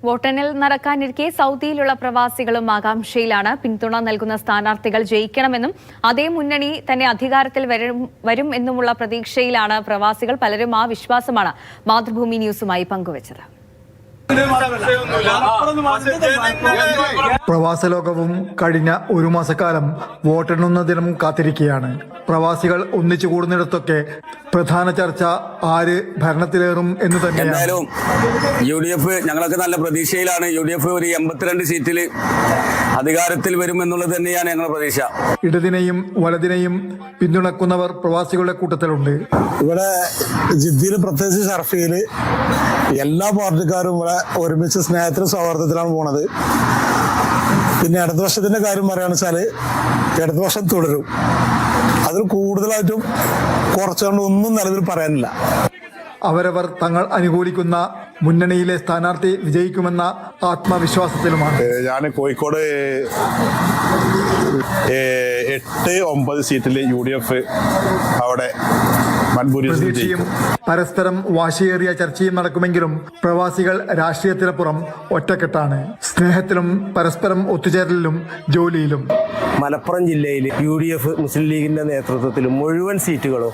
വോട്ടെണ്ണൽ നടക്കാനിരിക്കെ സൗദിയിലുള്ള പ്രവാസികളും ആകാംക്ഷയിലാണ്. പിന്തുണ നൽകുന്ന സ്ഥാനാർത്ഥികൾ ജയിക്കണമെന്നും അതേ മുന്നണി തന്നെ അധികാരത്തിൽ വരും എന്നുമുള്ള പ്രതീക്ഷയിലാണ് പ്രവാസികൾ. പലരും ആ വിശ്വാസമാണ് മാതൃഭൂമി ന്യൂസുമായി പങ്കുവച്ചത്. പ്രവാസ ലോകവും കഴിഞ്ഞ ഒരു മാസക്കാലം വോട്ടെണ്ണുന്ന ദിനം കാത്തിരിക്കുകയാണ്. പ്രവാസികൾ ഒന്നിച്ചു കൂടുന്നിടത്തൊക്കെ പ്രധാന ചർച്ച ആര് ഭരണത്തിലേറും എന്ന് തന്നെയാണ്. എന്തായാലും UDF ഞങ്ങളൊക്കെ നല്ല പ്രതീക്ഷയിലാണ്. UDF ഒരു 82 സീറ്റിൽ അധികാരത്തിൽ വരും എന്നുള്ളത് തന്നെയാണ് ഞങ്ങളുടെ പ്രതീക്ഷ. ഇടതിനെയും വലതിനെയും പിന്തുണക്കുന്നവർ പ്രവാസികളുടെ കൂട്ടത്തിലുണ്ട്. ഇവിടെ ജിദ്ദയിൽ പ്രത്യേകിച്ച് ഷർഫിയിൽ എല്ലാ പാർട്ടിക്കാരും ഇവിടെ ഒരുമിച്ച് സ്നേഹത്തിലും സൗഹാർദ്ദത്തിലാണ് പോണത്. പിന്നെ ഇടതുപക്ഷത്തിന്റെ കാര്യം പറയുകയാണെന്ന് വെച്ചാൽ ഇടതുപക്ഷം തുടരും. അതിൽ കൂടുതലായിട്ടും കുറച്ചുകൊണ്ട് ഒന്നും നിലവിൽ പറയാനില്ല. അവരവർ തങ്ങൾ അനുകൂലിക്കുന്ന മുന്നണിയിലെ സ്ഥാനാർത്ഥി വിജയിക്കുമെന്ന ആത്മവിശ്വാസത്തിലുമാണ്. ഞാൻ കോഴിക്കോട് 8-9 സീറ്റിൽ UDF അവിടെ പ്രതീക്ഷയും പരസ്പരം വാശിയേറിയ ചർച്ചയും നടക്കുമെങ്കിലും പ്രവാസികൾ രാഷ്ട്രീയത്തിനപ്പുറം ഒറ്റക്കെട്ടാണ്. സ്നേഹത്തിലും പരസ്പരം ഒത്തുചേരലിലും ജോലിയിലും. മലപ്പുറം ജില്ലയിൽ UDF മുസ്ലിം ലീഗിന്റെ നേതൃത്വത്തിൽ മുഴുവൻ സീറ്റുകളും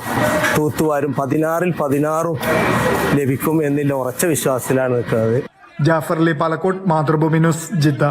തൂത്തുവാരും 16-ൽ 16 ലഭിക്കും എന്നുള്ള ഉറച്ച വിശ്വാസത്തിലാണ് നിൽക്കുന്നത്. Jafar Ali Palakkode, Mathrubhumi news, Jeddah.